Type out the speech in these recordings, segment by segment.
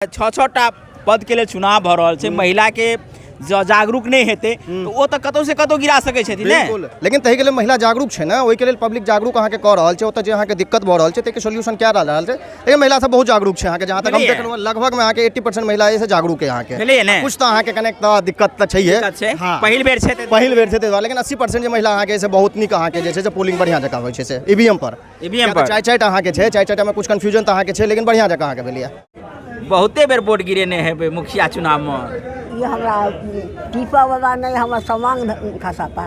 छटा पद के लिए चुनाव भ रहल छै, महिला के जागरूक नहीं हेते तो वो तो कतौ से कतौ गिरा सके छै ने। लेकिन तही के लिए महिला जागरूक छै ना, ओहि के लिए पब्लिक जागरूक अहाँ के क रहल छै, ओत जे अहाँ के दिक्कत भ रहल छै ते के सॉल्यूशन क्या रहल छै। लेकिन महिला सब बहुत जागरूक छै अहाँ के, जहां तक हम देखलहुं लगभग में अहाँ के 80% महिला ऐसे जागरूक है अहाँ के। कुछ तो अहाँ के कनेक्ट दिक्कत त छैहे, पहिल बेर छै लेकिन 80% जे महिला अहाँ के से बहुत निक अहाँ के जे छै से पोलिंग बढ़िया जकां होय छै से ईवीएम पर चाय अहाँ के छै, चाय में कुछ कंफ्यूजन त अहाँ के छै, लेकिन बढ़िया जकां अहाँ के भेलिया। बहुते बेर वोट गिरेने है मुखिया चुनाव में। ये हमरा टीपा वाला नहीं, हमरा सामान खसाता,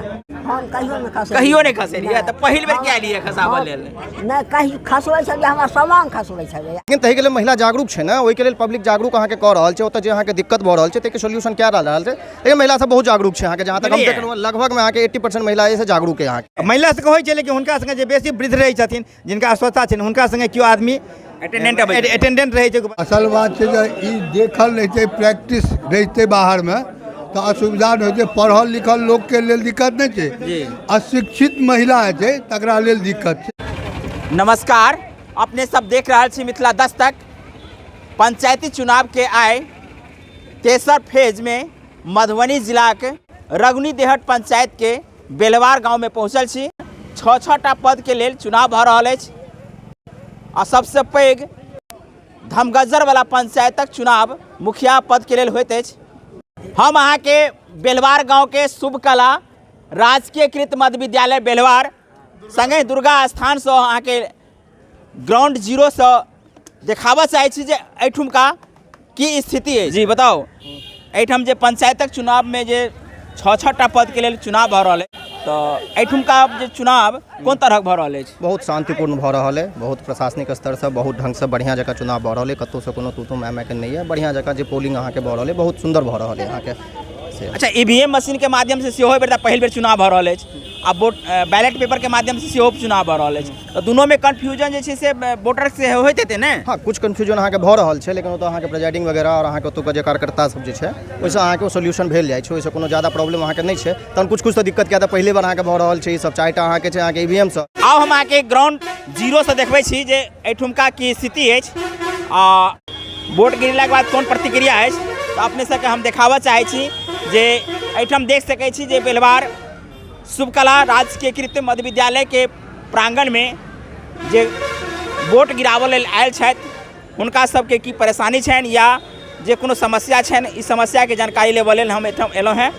हम कहियो नहीं खसे रहिए तो पहिल बेर क्या लिए खसाबा लेल नहीं, कहीं खसबै छै हमरा सामान खसबै छै। लेकिन तही के लिए महिला जागरूक छै ना, ओहि के लिए पब्लिक जागरूक अहाँ के क रहल छै, ओत जे अहाँ के दिक्कत भ रहल छै ते के सॉल्यूशन क्या रहल छै। लेकिन महिला सब बहुत जागरूक छै अहाँ के, जहां तक हम देखलहुं लगभग में अहाँ के 80% महिला ऐसे जागरूक है अहाँ के। महिला से होय छै, लेकिन हुनका संगे जे बेसी वृद्ध रहै छथिन, जिनका अस्वस्थता छै, हुनका संगे कियो आदमी अटेंडेंट रहे छै। असल बात छै जे ई देखल रहै छै, प्रैक्टिस रहै छै बाहर में तो असुविधा नहीं होते। पढ़ल लिखल लोग के लेल दिक्कत नहीं है, अशिक्षित महिला है तकरा लेल दिक्कत है। नमस्कार, अपने सब देख रहा छी मिथिला दस्तक। पंचायती चुनाव के आए तेसर फेज में मधुबनी जिला के रगुनी देहट पंचायत के बेलवार गांव में पहुँचल छी। 6-6टा पद के लेल चुनाव भ रहल अछि और सबसे पैघ धमगज्जर वाला पंचायतक चुनाव मुखिया पद के लेल होइत अछि। हम अहाँ के बेलवार गांव के शुभ कला राजकीयकृत मध्य विद्यालय बेलवार संगे दुर्गा स्थान से अहाँ के ग्राउंड जीरो से देखाबऽ चाहे छी जे एठुमका की स्थिति है। जी बताओ, एठम जे पंचायतक चुनाव में जे 6-6टा पद के लेल चुनाव भ रहल है, तो एठुमका जे चुनाव कोन तरह भ रहल है? बहुत शांतिपूर्ण भ रहल है, बहुत प्रशासनिक स्तर से बहुत ढंग से बढ़िया जगह चुनाव भ रहल है, कतौ से कोनो तू मैं के नहीं है, बढ़िया जगह जे पोलिंग अहाँ के भ रहल है, बहुत सुंदर भ रहल है अहाँ के। अच्छा, ईवीएम मशीन के माध्यम से सेहो बेर पहिल बेर चुनाव भ रहल अछि आ बैलेट पेपर के माध्यम से सेहो चुनाव भ रहल अछि, तो दोनों में कंफ्यूजन जे छै से वोटर से होइत हेतै ने। हाँ, कुछ कंफ्यूजन अहाँ के भ रहल छै, लेकिन तो अहाँ के प्रेजाइडिंग वगैरह और अहाँ के ओतुका जे कार्यकर्ता सब जे छै ओइसे अहाँ के सॉल्यूशन भेल जाइ छै, ओइसे कोनो ज्यादा प्रॉब्लम अहाँ के नहीं छै। तहन कुछ तो दिक्कत क्या पहले बार अहाँ के भ रहल छै, ई सब चारिटा अहाँ के छै अहाँ के ईवीएम से। आउ हम अहाँ के ग्राउंड जीरो से देखबै छी जे एठुमका की स्थिति अछि आ वोट गिरला के बाद कोन प्रतिक्रिया अछि, तो अपने सबके हम देखाबऽ चाहै छी जे एठम देख सकै छी जे बेलवार शुभकला राजकीयकृत मध्य विद्यालय के प्रांगण में जे वोट गिरावऽ लेल आयल छथि हुनका सबके की परेशानी छनि या जे कोनो समस्या छनि, इस समस्या के जानकारी लेबऽ लेल हम एठम एलहुँ हैं।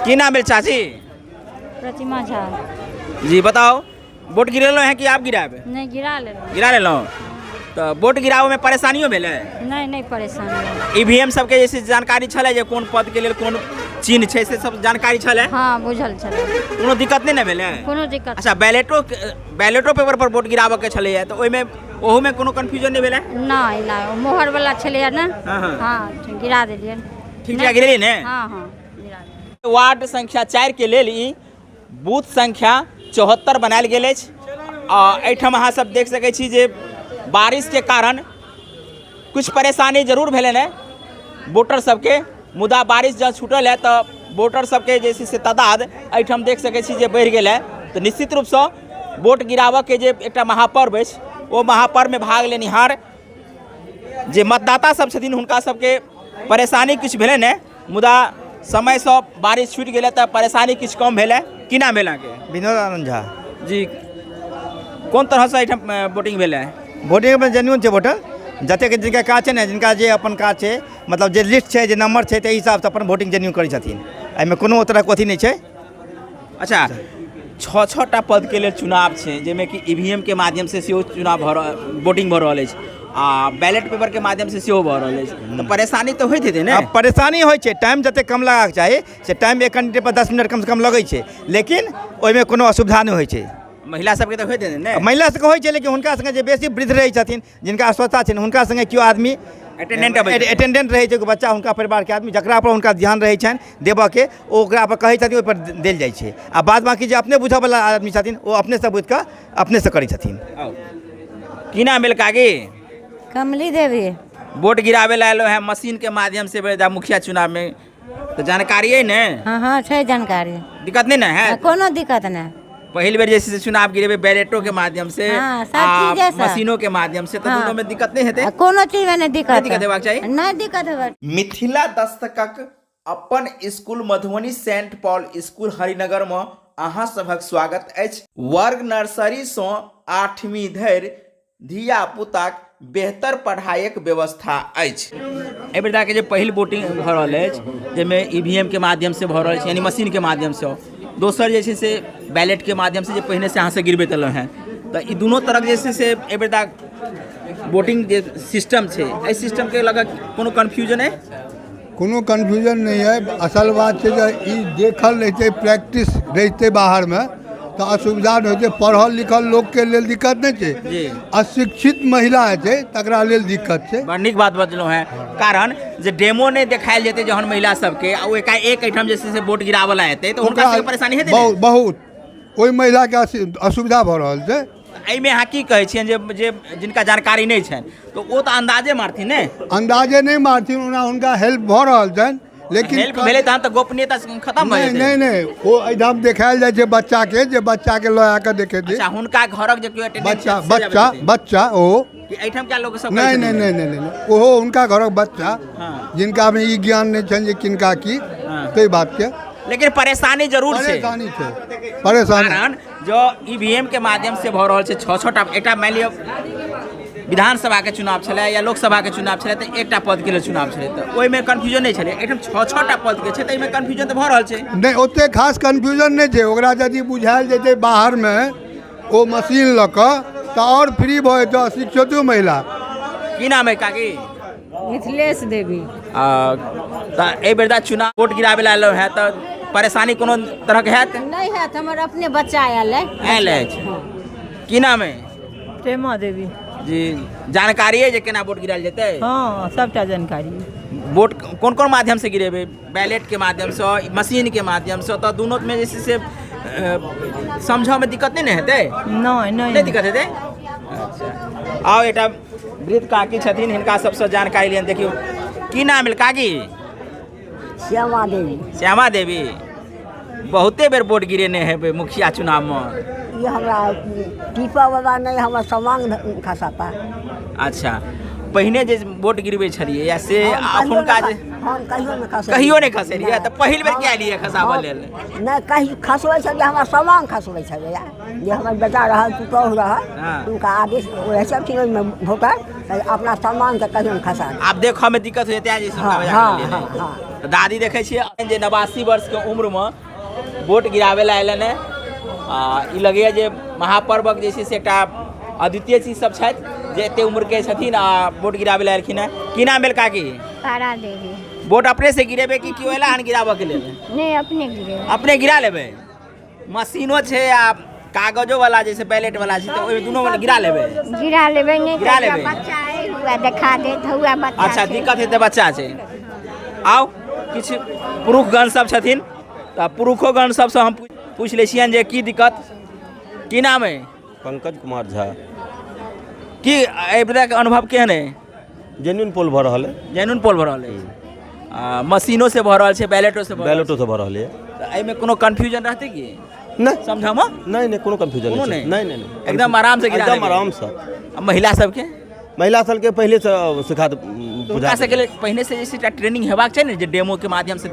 की नाम भेल चाची? प्रतिमा झा। जी बताओ, वोट गिरेलहुँ हैं कि आप गिराबे? नहीं, गिरा लेलहुँ। तो वोट गिराबऽ में परेशानियों भेलै? नहीं परेशानी। ईवीएम सबके जैसे जानकारी छलै जे कोन पद के लेल कोन चिन्ह छै से सब जानकारी छलै? हाँ, बुझल छलै। कोनो दिक्कत नहीं ने भेलै? कोनो दिक्कत। अच्छा, बैलेटो पेपर पर वोट गिराबऽ के छलैया, तो ओहिमे ओहू में कोनो कंफ्यूजन नहीं भेलै? नहीं, मोहर वाला छलैया ना। हाँ, गिरा देलियै। ठीक जगह गिरेली ने? हाँ, गिरा देलियै। वार्ड संख्या 4 के लेल ई बूथ संख्या 74 बनायल गेल अछि आ एहिठाम अहाँ सब देख सकै छी जे बारिश के कारण कुछ परेशानी जरूर भेलै ने वोटर सबके, मुदा बारिश जब छूटल है तो वोटर सबके जे से तादाद एहिठाम देख सकै छी जे बढ़ि गेल है। तो निश्चित रूप से वोट गिराबऽ के जे एकटा महापर्व अछि ओ महापर्व में भाग लेनिहार जे मतदाता सब छथिन हुनका सबके परेशानी किछु भेलै ने, मुदा समय से बारिश छूटि गेलै तो परेशानी किछु कम भेलै। की नाम भेल अहाँके? विनोद आनंद झा। जी, कोन तरह से एहिठाम वोटिंग भेलै? वोटिंग में जेन्युइन छै वोटर, जतेक जिनका काज छै ने, जिनका जे अपन काज छै, मतलब जे लिस्ट छै, जे नंबर छै, ताहि हिसाब से अपन वोटिंग जेन्युइन करै छथिन, एहिमे कोनो तरह के अथी नहीं छै। अच्छा, 6-6टा पद के लेल चुनाव छै, जाहिमे कि ईवीएम के माध्यम से सेहो चुनाव वोटिंग भऽ रहल अछि आ बैलेट पेपर के माध्यम से सेहो भऽ रहल अछि, तो परेशानी तो होइत हेतै ने? अब परेशानी होइ छै, टाइम जते कम लगाक चाही से टाइम एक घंटे पर 10 मिनट कम से कम लगै छै, लेकिन ओहिमे कोनो असुविधा नहीं होइ छै। महिला सबके तो होइत हेतै ने? महिला सबके होइ छै, लेकिन हुनका संगे जे बेसी वृद्ध रहै छथिन, जिनका अस्वस्थता छै, हुनका संगे कियो आदमी अटेंडेंट रहै छै, बच्चा हुनका परिवार के आदमी जकरा पर हुनका ध्यान रहै छनि देबऽ के, ओ ओकरा पर कहै छथिन, ओहि पर देल जाइ छै। आ बाद बाकी जे अपने बुझऽ वाला आदमी छथिन ओ अपने से बुझ कऽ अपने से करै छथिन। की नाम भेल काकी? कमली देवी। वोट गिराबे ला एलो है मशीन के माध्यम से मुखिया चुनाव में, तो जानकारी है ने? हाँ, छै जानकारी। दिक्कत नहीं ना है? कोनो दिक्कत नहीं। पहली बार जैसे चुनाव गिरे बैलेटों के माध्यम से हाँ, सब चीजें सब। मशीनों के माध्यम से तो हाँ। दोनों में दिक्कत नहीं हेते कोनो चीज में नहीं दिक्कत दिक्कत हेबाक चाहिए नहीं दिक्कत है मिथिला दस्तकक अपन school Madhubani Saint Paul school Harinagar में अहाँ सभक स्वागत अछि। वर्ग नर्सरी से 8वीं धरि धिया पुताक बेहतर पढ़ाइक व्यवस्था अछि। एहि बेर के जे पहिल वोटिंग भऽ रहल अछि जाहिमे ईवीएम के माध्यम से भऽ रहल छै यानी मशीन के माध्यम से, दोसर जे छै से बैलेट के माध्यम से जे पहिने से अहाँ से गिरबैत एलहुँ हैं तऽ ई दुनू तरह जे छै से एहि बेर वोटिंग जे सिस्टम छै एहि सिस्टम के लगा कोनो कन्फ्यूजन है? कोनो कन्फ्यूजन नहीं है। असल बात है जे ई देखल रहते प्रैक्टिस रहते बाहर में तो असुविधा नहीं होते। पढ़ल लिखल लोग के लेल दिक्कत नहीं जी। है, अशिक्षित महिला है तकरा लेल दिक्कत है। बड़ नीक बात बतलहुँ हैं। कारण जे डेमो नहीं देखायल जेतै जहन महिला सबके आ ओ एकाएक एहिठाम जे छै से वोट गिरावला हेतै तऽ हुनका सबके परेशानी हेतै बहुत बहुत ओहि महिला के असुविधा भऽ रहल छै। एहिमे अहाँ की कहै छियनि जे जिनका जानकारी नहीं छनि तो वो तो अंदाजे मारथिन ने? अंदाजे नहीं मारथिन, उनका हेल्प भऽ रहल छनि लेकिन हेल्प भेलै तहन तऽ गोपनीयता खत्म भऽ जेतै। नहीं नहीं ओ एहिठाम देखायल जाइ छै बच्चा के लऽ आके देखेतै। अच्छा हुनका घरक जे केओ अटेंडेंस बच्चा ओ कि एहिठाम क्या लोग सब नहीं नहीं नहीं नहीं नहीं ओहो उनका घरक बच्चा जिनका में ई ज्ञान नहीं छनि जे किनका की ताहि बात के, लेकिन परेशानी जरूर छै। परेशानी कारण जो ईवीएम के माध्यम से भऽ रहल छै 6-6टा एकटा मान लिअ विधानसभा के चुनाव छलै या लोकसभा के चुनाव छलै तऽ एकटा पद के लेल चुनाव छलै तऽ ओहिमे कन्फ्यूजन नहीं छलै। एहिठाम 6-6टा पद के छै तऽ एहिमे कन्फ्यूजन तऽ भऽ रहल छै। नहीं ओते खास कन्फ्यूजन नहीं छै। ओकरा यदि बुझायल जेतै बाहर में ओ मशीन लऽ कऽ तऽ और फ्री भऽ जेतै अशिक्षितो महिला। की नाम है काकी? मिथिलेश देवी। तऽ एहि बेर चुनाव वोट गिराबै लए एलहुँ हैं तऽ परेशानी कोनो तरहक हैत? नहीं है हमर अपने बच्चा आयल अछि। की नाम है? प्रेमा देवी जी जानकारी है जे केना वोट गिरायल जेतै? हाँ सबटा जानकारी। वोट कोन कोन माध्यम से गिरेबै? बैलेट के माध्यम से, मशीन के माध्यम से, तो दोनों में जे छै से समझऽ में दिक्कत नहीं ने हेतै? नहीं दिक्कत हेतै। अच्छा आओ एकटा वृद्ध काकी छथिन हिनका सबसे जानकारी लियन। देखियो की नाम है काकी? श्यामा देवी। श्यामा देवी बहुते बेर वोट गिरेने हेबै मुखिया चुनाव में। ये हमरा टीपा वाला नहीं हमर समांग खसाता। अच्छा पहिने जे वोट गिरबै छलिए या से अखुनका जे हम कहियो नहीं खसे। कहियो नहीं खसे रहिए तऽ पहिल बेर क्या लिए खसाबऽ लेल? नहीं कहीं खसबै छै हमरा समांग खसबै छै जे हमर बेटा रहल पुतौह रहल उनका आदेश ओहे सब चीज में वोटर अपना सम्मान के कहियो खसा। आब देखऽ में दिक्कत होते हैं जैसे तो दादी देखे छियै जे 89 वर्ष के उम्र में वोट गिराबै लए एलन है। ई लगैए जे महापर्वक जे छै से एकटा अद्वितीय चीज सब छथि जे एते उम्र के छथिन आ वोट गिराबै लए एलखिन है। की नाम भेल काकी? तारा देवी। वोट अपने से गिरेबै कि केओ एला हन गिराबऽ के लेल? नहीं अपने गिरे। अपने गिरा लेबै? मशीनो छै आ कागजो वाला जैसे बैलेट वाला छै तऽ ओहि दुनू में गिरा लेबै? गिरा लेबै नहीं गिरा लेबै। बच्चा है हुआ दिखा दे हुआ बच्चा। अच्छा दिक्कत है तो बच्चा छै। आओ किछ पुरुषगण सब छथिन तऽ पुरुषोगण सबसँ हम पूछ लै छियनि जे की दिक्कत। की नाम है? पंकज कुमार झा। की एहि बेर के अनुभव केहन है? जेन्युइन पोल भऽ रहल है। जेन्युइन पोल भऽ रहल है? मशीनो से भऽ रहल छै, बैलेटो से भऽ रहल है। तऽ एहिमे कोनो कन्फ्यूजन रहतै की? नहीं समझामे नहीं कोनो कन्फ्यूजन नहीं नहीं एकदम आराम से गिरा एकदम आराम से। महिला सबके पहले से सिखा बुझा सके पहिने से जैसे ट्रेनिंग हेबाक चाहिए ने जे डेमो के माध्यम से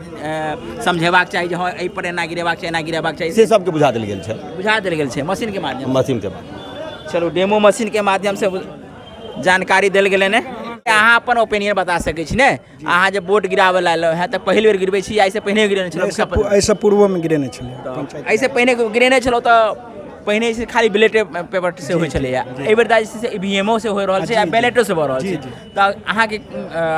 समझेबाक चाहिए जे हाँ एहि पर एना गिरेबाक चाहिए एना गिरेबाक चाहिए से सबके बुझा देल गेल छै। बुझा देल गेल छै मशीन के माध्यम मशीन के माध्यम। चलो डेमो मशीन के माध्यम से जानकारी देल गेलै ने। अहाँ अपन ओपिनियन बता सकै छी ने? अहाँ जब वोट गिराबै लए एलहुँ हैं तऽ पहिल बेर गिरबै छी या एहिसँ पहिने गिरेने छलहुँ? एहिसँ पूर्वमे गिरेने छलियै। एहिसँ पहिने गिरेने छलहुँ तऽ पहिने से खाली बैलेट पेपर से होइ छलैया। एहि बेर जे छै से ईवीएमओ से हो रहल छै आ बैलेटो से भऽ रहल छै। तऽ अहाँके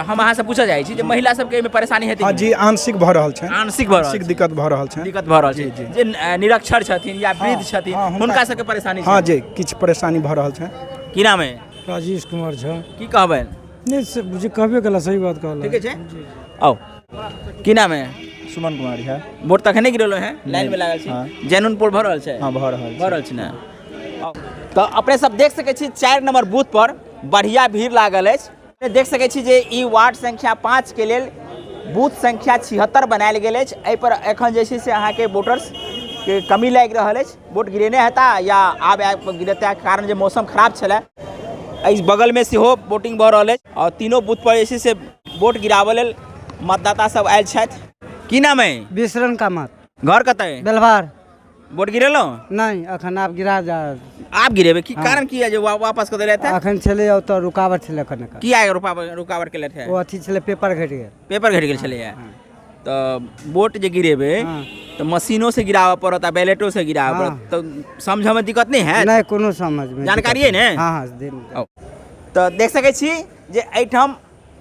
हम अहाँसँ पूछऽ चाहै छी जे महिला सबके एहिमे परेशानी हेतै? जी आंशिक भऽ रहल छै। आंशिक भऽ रहल छै। दिक्कत भऽ रहल छै। दिक्कत भऽ रहल छै जे निरक्षर छथिन या वृद्ध छथिन हुनका सबके परेशानी छै? हाँ जी किछु परेशानी भऽ रहल छै। की नाम है? राजेश कुमार झा। की कहबै? नहीं मुझे कहबे कला सही बात कहला। ठीक है आओ की नाम है? सुमन कुमार झा। वोट तखने गिरेलो हैं लाइन में लागल छी? जेन्युइन पोल भऽ रहल छै? हाँ भऽ रहल छै ने। तो अपने सब देख सकै छी 4 नंबर बूथ पर बढ़िया भीड़ लागल अछि। देख सकै छी जे ई वार्ड संख्या 5 के लेल बूथ संख्या 76 बनायल गेल अछि। एहि पर एखन जे छै से अहाँके वोटर्स के कमी लागि रहल अछि वोट गिरेने हेता या आब गिरता कारण जे मौसम खराब छलै इस बगल में सेहो वोटिंग भऽ रहल अछि और तीनों बूथ पर जे छै से वोट गिराबऽ लेल मतदाता सब आयल छथि। की नाम है? बिसरन कामत। घर कतऽ? बेलवार। वोट गिरेलहुँ? नहीं अखन आप गिरा जा। आप गिरेबे की कारण की है जो वापस कर देले थे? अखन छले तो रुकावट छले अखन का। की आए रुकावट के लेथे? वो अथी छले पेपर घट गेल। पेपर घट गेल छले तो वोट जे गिरेबे तो मशीनों से गिरावा पड़ता बैलेटों से गिरावा पड़ता तो समझ में दिक्कत नहीं है? नहीं कोनो समझ में जानकारी है ने? हाँ तो देख सकै छी जे एहिठाम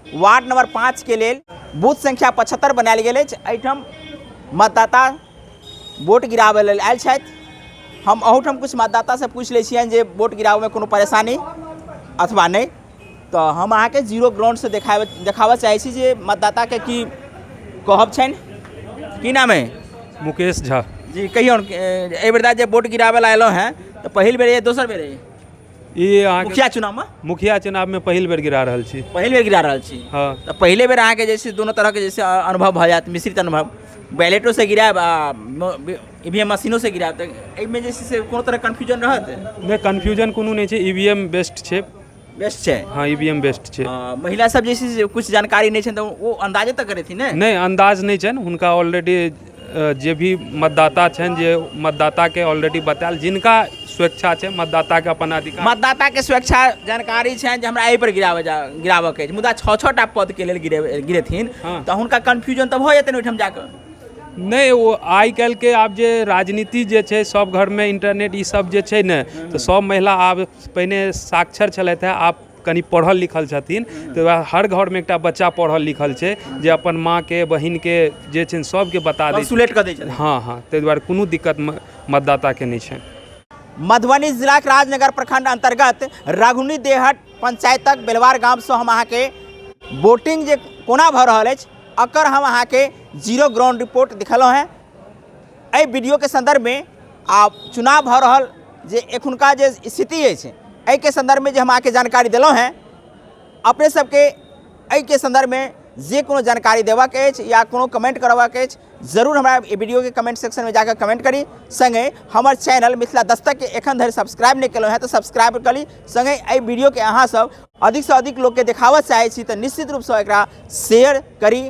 वार्ड नंबर 5 के लेल बूथ संख्या 75 बनायल गेल अछि। एहिठाम मतदाता वोट गिराबै लेल आयल छथि। हम अहूठाम कुछ मतदाता से पूछ लै छियनि जे वोट गिराबै में कोनो परेशानी अथवा नहीं तो हम अहाँके जीरो ग्राउंड से देखाबऽ चाहै छी जे मतदाता के की कहब छनि। की नाम है? मुकेश झा जी कहियौ एहि बेर जे वोट गिराबै ला एलहुँ हैं तो पहिल बेर दोसर बेर ये मुखिया चुनाव में पहिल बेर गिरा रहल छी। पहिल बेर गिरा रहल छी। हाँ तो पहले बेर अहाँके जैसे दोनों तरह के जैसे अनुभव भऽ जायत मिश्रित अनुभव बैलेटों से गिराब ईवीएम मशीनों से गिराब तो एहिमे जे छै से कोनो तरह कन्फ्यूजन रहत? नहीं कन्फ्यूजन कोनो नहीं छै ईवीएम बेस्ट छै। बेस्ट छै? हाँ ईवीएम बेस्ट छै। महिला सब जे छै कुछ जानकारी नहीं छै तो वो अंदाजे तक करे थी ने? नहीं अंदाज नहीं छनि हुनका ऑलरेडी जे भी मतदाता छनि जे मतदाता के ऑलरेडी बतायल जिनका स्वेच्छा छै मतदाता के अपन अधिकार मतदाता के स्वेच्छा जानकारी छै जे हमरा एहि पर गिराबऽ के मुदा 6 टा पद के लेल गिरेथिन तो हुनका कन्फ्यूजन तो भऽ जेतनि ओहिठाम जाकर। नहीं वो आई काल्हि के आब जे राजनीति जे छै सब घर में इंटरनेट ई सब जे छै ने तो सब महिला आब पहिने साक्षर छलथि है आब कनी पढ़ल लिखल छथिन तो हर घर में एकटा बच्चा पढ़ल लिखल छै जे अपन माँ के बहिन के जे छै सबके बता दै छै। हाँ हाँ ताहि दुआरे कोनो दिक्कत मतदाता के नहीं छै। मधुबनी जिला के राजनगर प्रखंड अंतर्गत रघुनी देहट पंचायतक बेलवार गांव से हम अहाँ के वोटिंग जे कोना भऽ रहल अछि अकर हम अहाँ के जीरो ग्राउंड रिपोर्ट दिखलहुँ हैं। एहि वीडियो के संदर्भ में आप चुनाव भऽ रहल जे एखुनका जे स्थिति अछि एहि के संदर्भ में जे हम अहाँ के जानकारी देलहुँ हैं अपने सबके एहि के संदर्भ में जे कोनो जानकारी देबाक अछि या कोनो कमेंट करबाक अछि जरूर हमरा वीडियो के कमेंट सेक्शन में जाकर कमेंट करी। संगे हमर चैनल मिथिला दस्तक के एखन धरि सब्सक्राइब नहीं केलहुँ हैं तो सब्सक्राइब करी। संगे एहि वीडियो के अहाँ सब अधिक से अधिक लोग के देखाबऽ चाहै छी तो निश्चित रूप से एकरा शेयर करी।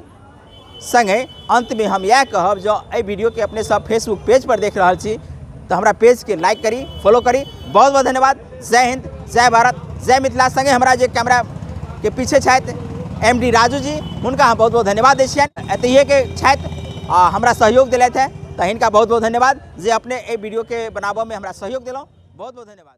संगे अंत में हम यह कहब जो एहि वीडियो के अपने सब फेसबुक पेज पर देख रहल छी तो हमारा पेज के लाइक करी फॉलो करी। बहुत बहुत धन्यवाद। जय हिंद जय भारत जय मिथिला। संगे हमारा जे कैमरा के पीछे छथि MD राजू जी हुनका हम बहुत बहुत धन्यवाद दै छियनि। एतहिए के छथि हमरा सहयोग दिलथि है तो हिनका बहुत बहुत धन्यवाद जे अपने एहि वीडियो के बनाबऽ में हमरा सहयोग दिलहुँ। बहुत बहुत धन्यवाद।